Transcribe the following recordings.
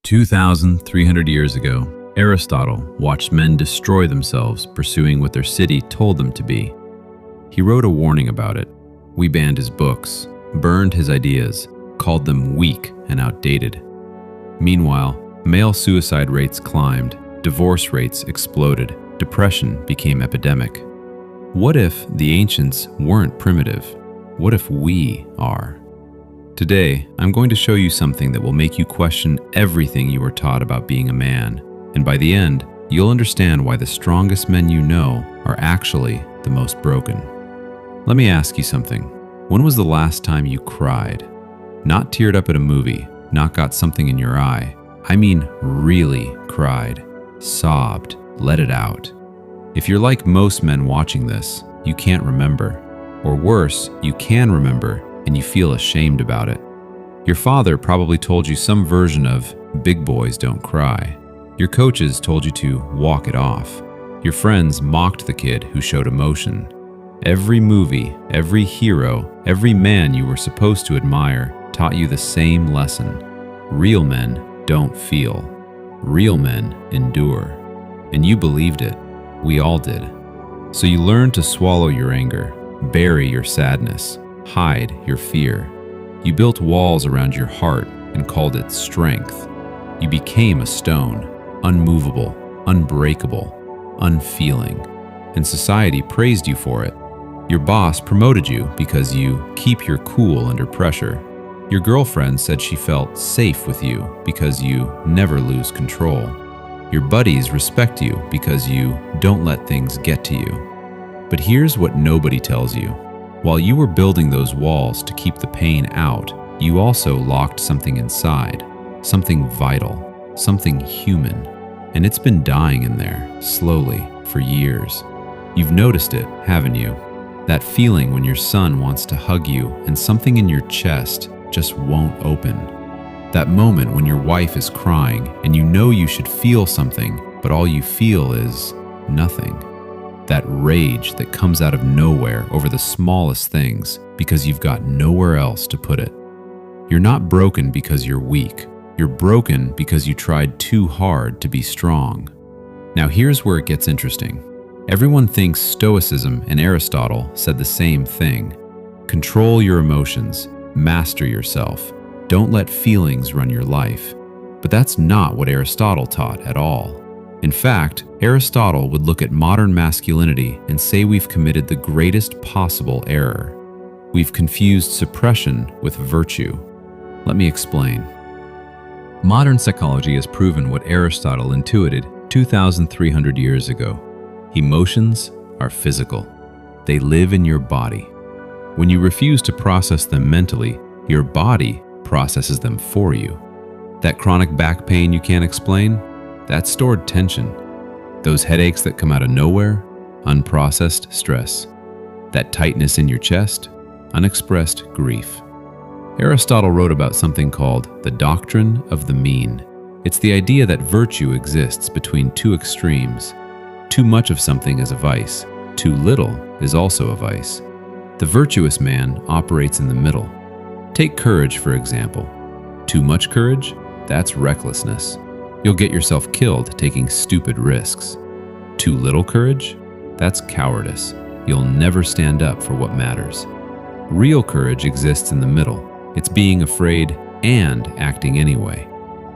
2,300 years ago, Aristotle watched men destroy themselves pursuing what their city told them to be. He wrote a warning about it. We banned his books, burned his ideas, called them weak and outdated. Meanwhile, male suicide rates climbed, divorce rates exploded, depression became epidemic. What if the ancients weren't primitive? What if we are? Today, I'm going to show you something that will make you question everything you were taught about being a man, and by the end, you'll understand why the strongest men you know are actually the most broken. Let me ask you something. When was the last time you cried? Not teared up at a movie, not got something in your eye. I mean really cried, sobbed, let it out. If you're like most men watching this, you can't remember. Or worse, you can remember and you feel ashamed about it. Your father probably told you some version of "big boys don't cry." Your coaches told you to walk it off. Your friends mocked the kid who showed emotion. Every movie, every hero, every man you were supposed to admire taught you the same lesson. Real men don't feel. Real men endure. And you believed it. We all did. So you learned to swallow your anger, bury your sadness, hide your fear. You built walls around your heart and called it strength. You became a stone, unmovable, unbreakable, unfeeling. And society praised you for it. Your boss promoted you because you keep your cool under pressure. Your girlfriend said she felt safe with you because you never lose control. Your buddies respect you because you don't let things get to you. But here's what nobody tells you. While you were building those walls to keep the pain out, you also locked something inside, something vital, something human. And it's been dying in there, slowly, for years. You've noticed it, haven't you? That feeling when your son wants to hug you and something in your chest just won't open. That moment when your wife is crying and you know you should feel something, but all you feel is nothing. That rage that comes out of nowhere over the smallest things because you've got nowhere else to put it. You're not broken because you're weak. You're broken because you tried too hard to be strong. Now here's where it gets interesting. Everyone thinks Stoicism and Aristotle said the same thing. Control your emotions, master yourself. Don't let feelings run your life. But that's not what Aristotle taught at all. In fact, Aristotle would look at modern masculinity and say we've committed the greatest possible error. We've confused suppression with virtue. Let me explain. Modern psychology has proven what Aristotle intuited 2,300 years ago. Emotions are physical. They live in your body. When you refuse to process them mentally, your body processes them for you. That chronic back pain you can't explain? That's stored tension. Those headaches that come out of nowhere? Unprocessed stress. That tightness in your chest? Unexpressed grief. Aristotle wrote about something called the doctrine of the mean. It's the idea that virtue exists between two extremes. Too much of something is a vice. Too little is also a vice. The virtuous man operates in the middle. Take courage, for example. Too much courage? That's recklessness. You'll get yourself killed taking stupid risks. Too little courage? That's cowardice. You'll never stand up for what matters. Real courage exists in the middle. It's being afraid and acting anyway.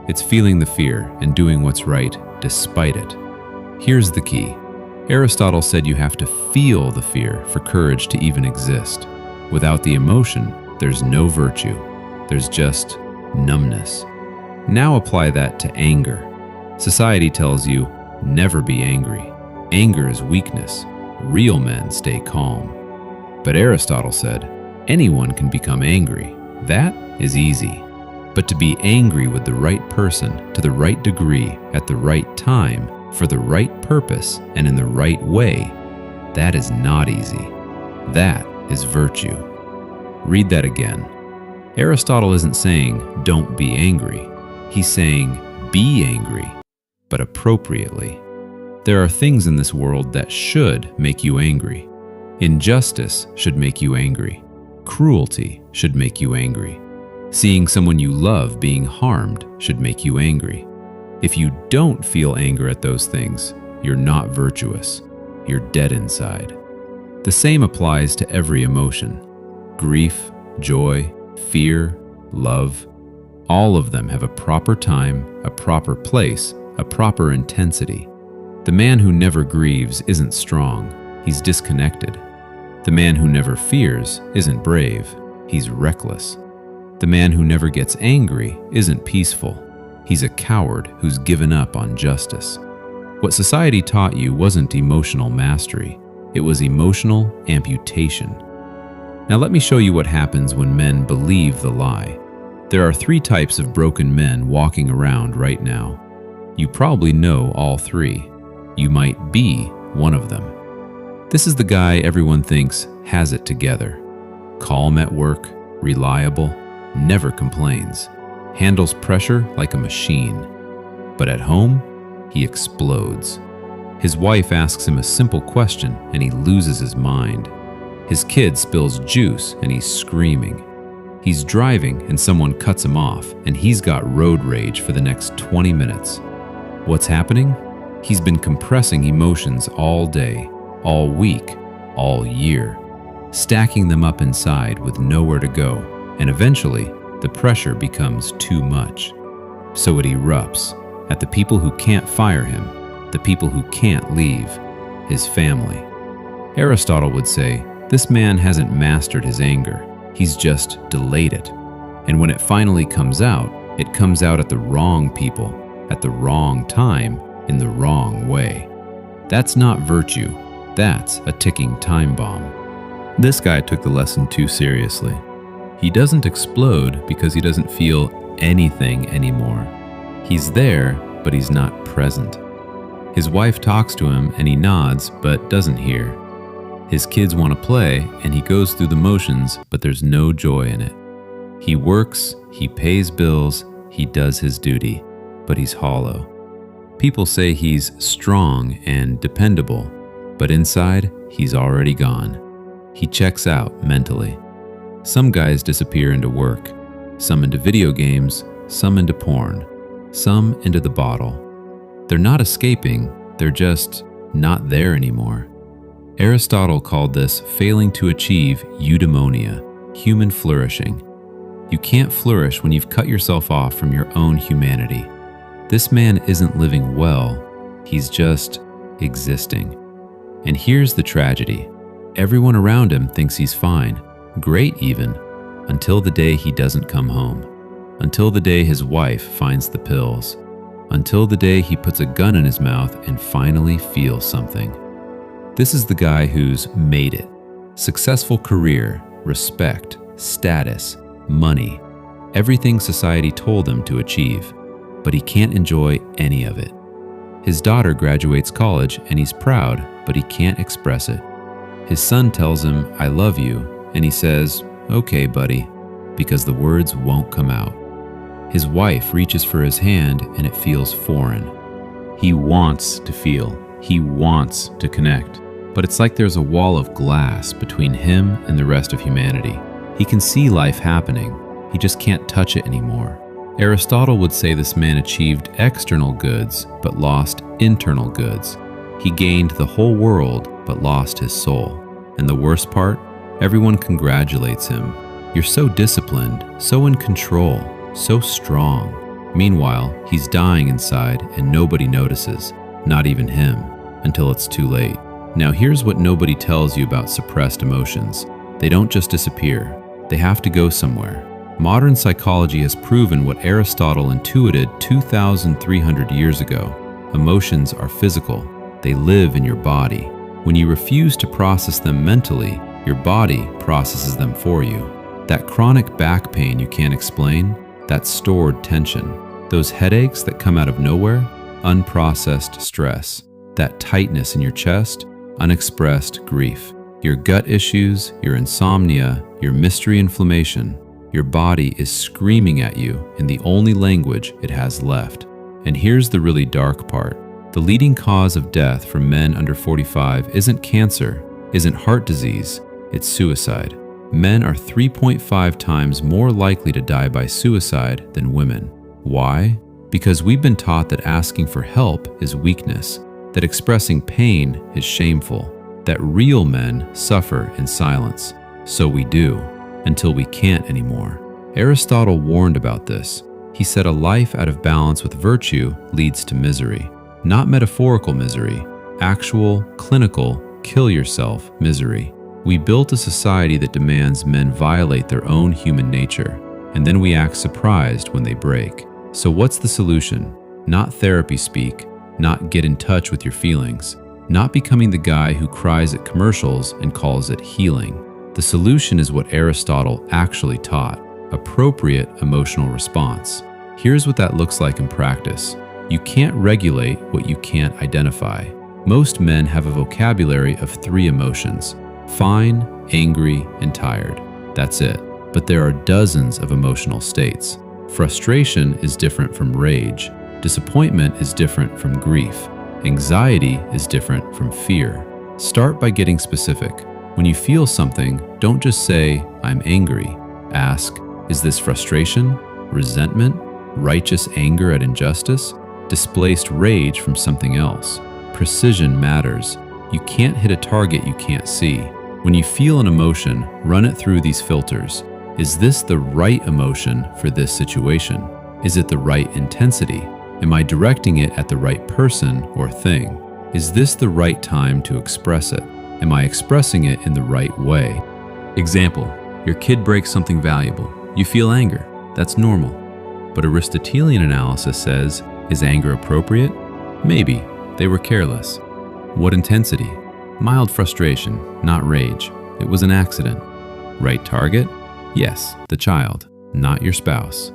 It's feeling the fear and doing what's right despite it. Here's the key. Aristotle said you have to feel the fear for courage to even exist. Without the emotion, there's no virtue. There's just numbness. Now apply that to anger. Society tells you, never be angry. Anger is weakness. Real men stay calm. But Aristotle said, anyone can become angry. That is easy. But to be angry with the right person, to the right degree, at the right time, for the right purpose, and in the right way, that is not easy. That is virtue. Read that again. Aristotle isn't saying, don't be angry. He's saying, be angry, but appropriately. There are things in this world that should make you angry. Injustice should make you angry. Cruelty should make you angry. Seeing someone you love being harmed should make you angry. If you don't feel anger at those things, you're not virtuous. You're dead inside. The same applies to every emotion. Grief, joy, fear, love. All of them have a proper time, a proper place, a proper intensity. The man who never grieves isn't strong. He's disconnected. The man who never fears isn't brave. He's reckless. The man who never gets angry isn't peaceful. He's a coward who's given up on justice. What society taught you wasn't emotional mastery. It was emotional amputation. Now let me show you what happens when men believe the lie. There are 3 types of broken men walking around right now. You probably know all 3. You might be one of them. This is the guy everyone thinks has it together. Calm at work, reliable, never complains, handles pressure like a machine. But at home, he explodes. His wife asks him a simple question and he loses his mind. His kid spills juice and he's screaming. He's driving and someone cuts him off and he's got road rage for the next 20 minutes. What's happening? He's been compressing emotions all day, all week, all year, stacking them up inside with nowhere to go, and eventually the pressure becomes too much. So it erupts at the people who can't fire him, the people who can't leave, his family. Aristotle would say, this man hasn't mastered his anger, he's just delayed it. And when it finally comes out at the wrong people, at the wrong time, in the wrong way. That's not virtue, that's a ticking time bomb. This guy took the lesson too seriously. He doesn't explode because he doesn't feel anything anymore. He's there, but he's not present. His wife talks to him and he nods but doesn't hear. His kids want to play and he goes through the motions, but there's no joy in it. He works, he pays bills, he does his duty, but he's hollow. People say he's strong and dependable, but inside, he's already gone. He checks out mentally. Some guys disappear into work, some into video games, some into porn, some into the bottle. They're not escaping, they're just not there anymore. Aristotle called this failing to achieve eudaimonia, human flourishing. You can't flourish when you've cut yourself off from your own humanity. This man isn't living well, he's just existing. And here's the tragedy. Everyone around him thinks he's fine, great even, until the day he doesn't come home, until the day his wife finds the pills, until the day he puts a gun in his mouth and finally feels something. This is the guy who's made it. Successful career, respect, status, money, everything society told him to achieve, but he can't enjoy any of it. His daughter graduates college and he's proud, but he can't express it. His son tells him, "I love you," and he says, "Okay, buddy," because the words won't come out. His wife reaches for his hand and it feels foreign. He wants to feel, he wants to connect, but it's like there's a wall of glass between him and the rest of humanity. He can see life happening, he just can't touch it anymore. Aristotle would say this man achieved external goods, but lost internal goods. He gained the whole world, but lost his soul. And the worst part? Everyone congratulates him. You're so disciplined, so in control, so strong. Meanwhile, he's dying inside and nobody notices, not even him, until it's too late. Now here's what nobody tells you about suppressed emotions. They don't just disappear. They have to go somewhere. Modern psychology has proven what Aristotle intuited 2,300 years ago. Emotions are physical. They live in your body. When you refuse to process them mentally, your body processes them for you. That chronic back pain you can't explain, that stored tension, those headaches that come out of nowhere, unprocessed stress, that tightness in your chest, unexpressed grief, your gut issues, your insomnia, your mystery inflammation. Your body is screaming at you in the only language it has left. And here's the really dark part. The leading cause of death for men under 45 isn't cancer, isn't heart disease, it's suicide. Men are 3.5 times more likely to die by suicide than women. Why? Because we've been taught that asking for help is weakness, that expressing pain is shameful, that real men suffer in silence. So we do, until we can't anymore. Aristotle warned about this. He said a life out of balance with virtue leads to misery. Not metaphorical misery, actual, clinical, kill yourself misery. We built a society that demands men violate their own human nature, and then we act surprised when they break. So what's the solution? Not therapy speak, not get in touch with your feelings, not becoming the guy who cries at commercials and calls it healing. The solution is what Aristotle actually taught: appropriate emotional response. Here's what that looks like in practice. You can't regulate what you can't identify. Most men have a vocabulary of 3 emotions: fine, angry, and tired. That's it. But there are dozens of emotional states. Frustration is different from rage. Disappointment is different from grief. Anxiety is different from fear. Start by getting specific. When you feel something, don't just say, "I'm angry." Ask, is this frustration, resentment, righteous anger at injustice, displaced rage from something else? Precision matters. You can't hit a target you can't see. When you feel an emotion, run it through these filters. Is this the right emotion for this situation? Is it the right intensity? Am I directing it at the right person or thing? Is this the right time to express it? Am I expressing it in the right way? Example, your kid breaks something valuable. You feel anger. That's normal. But Aristotelian analysis says, is anger appropriate? Maybe. They were careless. What intensity? Mild frustration, not rage. It was an accident. Right target? Yes, the child, not your spouse.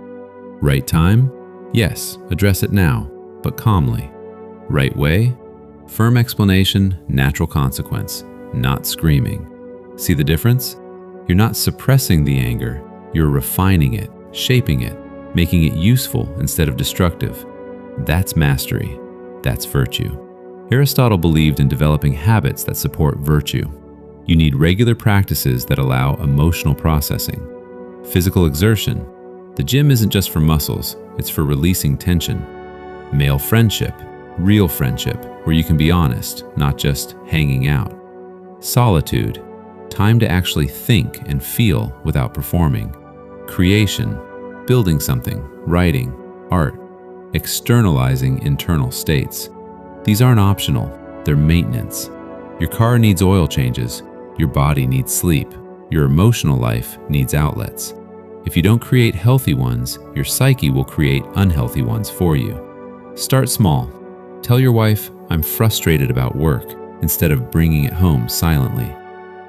Right time? Yes, address it now, but calmly. Right way? Firm explanation, natural consequence, not screaming. See the difference? You're not suppressing the anger, you're refining it, shaping it, making it useful instead of destructive. That's mastery. That's virtue. Aristotle believed in developing habits that support virtue. You need regular practices that allow emotional processing. Physical exertion. The gym isn't just for muscles, it's for releasing tension. Male friendship, real friendship, where you can be honest, not just hanging out. Solitude. Time to actually think and feel without performing. Creation. Building something, writing, art. Externalizing internal states. These aren't optional, they're maintenance. Your car needs oil changes, your body needs sleep, your emotional life needs outlets. If you don't create healthy ones, your psyche will create unhealthy ones for you. Start small. Tell your wife, "I'm frustrated about work," instead of bringing it home silently.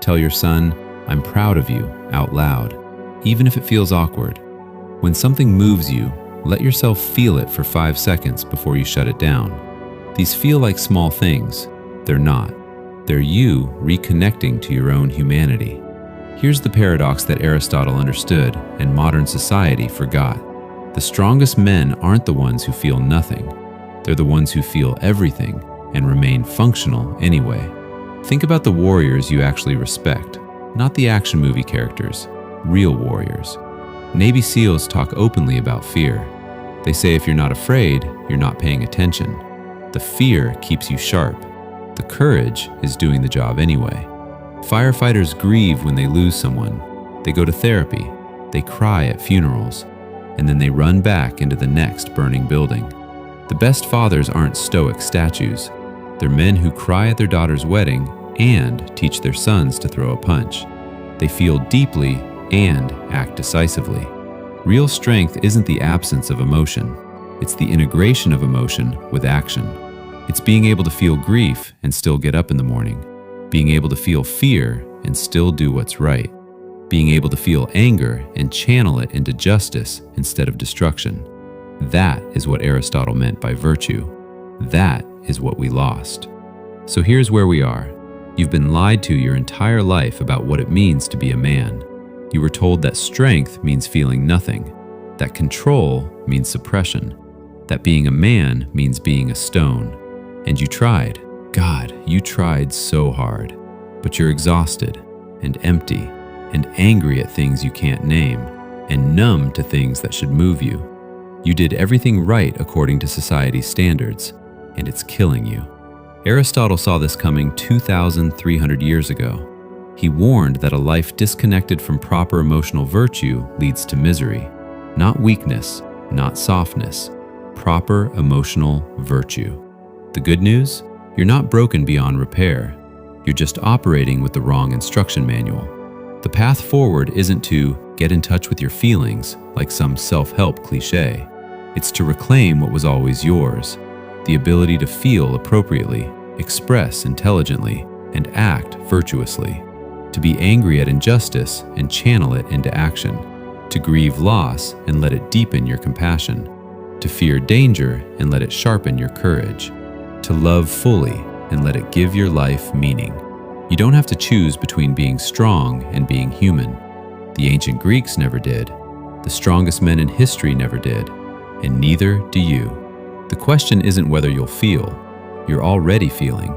Tell your son, "I'm proud of you," out loud, even if it feels awkward. When something moves you, let yourself feel it for 5 seconds before you shut it down. These feel like small things. They're not. They're you reconnecting to your own humanity. Here's the paradox that Aristotle understood and modern society forgot. The strongest men aren't the ones who feel nothing. They're the ones who feel everything and remain functional anyway. Think about the warriors you actually respect, not the action movie characters, real warriors. Navy SEALs talk openly about fear. They say if you're not afraid, you're not paying attention. The fear keeps you sharp. The courage is doing the job anyway. Firefighters grieve when they lose someone. They go to therapy. They cry at funerals. And then they run back into the next burning building. The best fathers aren't stoic statues. They're men who cry at their daughter's wedding and teach their sons to throw a punch. They feel deeply and act decisively. Real strength isn't the absence of emotion. It's the integration of emotion with action. It's being able to feel grief and still get up in the morning. Being able to feel fear and still do what's right. Being able to feel anger and channel it into justice instead of destruction. That is what Aristotle meant by virtue. That is what we lost. So here's where we are. You've been lied to your entire life about what it means to be a man. You were told that strength means feeling nothing, that control means suppression, that being a man means being a stone. And you tried. God, you tried so hard. But you're exhausted and empty and angry at things you can't name, and numb to things that should move you. You did everything right according to society's standards, and it's killing you. Aristotle saw this coming 2,300 years ago. He warned that a life disconnected from proper emotional virtue leads to misery. Not weakness, not softness, proper emotional virtue. The good news? You're not broken beyond repair. You're just operating with the wrong instruction manual. The path forward isn't to get in touch with your feelings like some self-help cliche. It's to reclaim what was always yours, the ability to feel appropriately, express intelligently, and act virtuously. To be angry at injustice and channel it into action. To grieve loss and let it deepen your compassion. To fear danger and let it sharpen your courage. To love fully and let it give your life meaning. You don't have to choose between being strong and being human. The ancient Greeks never did. The strongest men in history never did. And neither do you. The question isn't whether you'll feel. You're already feeling.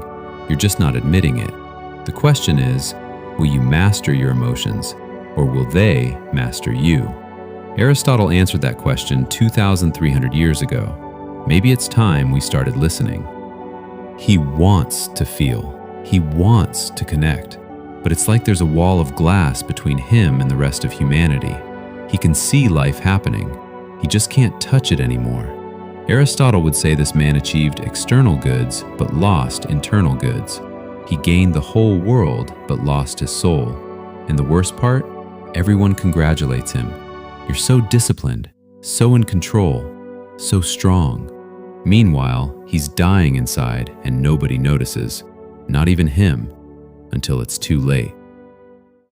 You're just not admitting it. The question is, will you master your emotions, or will they master you? Aristotle answered that question 2,300 years ago. Maybe it's time we started listening. He wants to feel. He wants to connect. But it's like there's a wall of glass between him and the rest of humanity. He can see life happening. He just can't touch it anymore. Aristotle would say this man achieved external goods, but lost internal goods. He gained the whole world, but lost his soul. And the worst part? Everyone congratulates him. You're so disciplined, so in control, so strong. Meanwhile, he's dying inside and nobody notices. Not even him, until it's too late.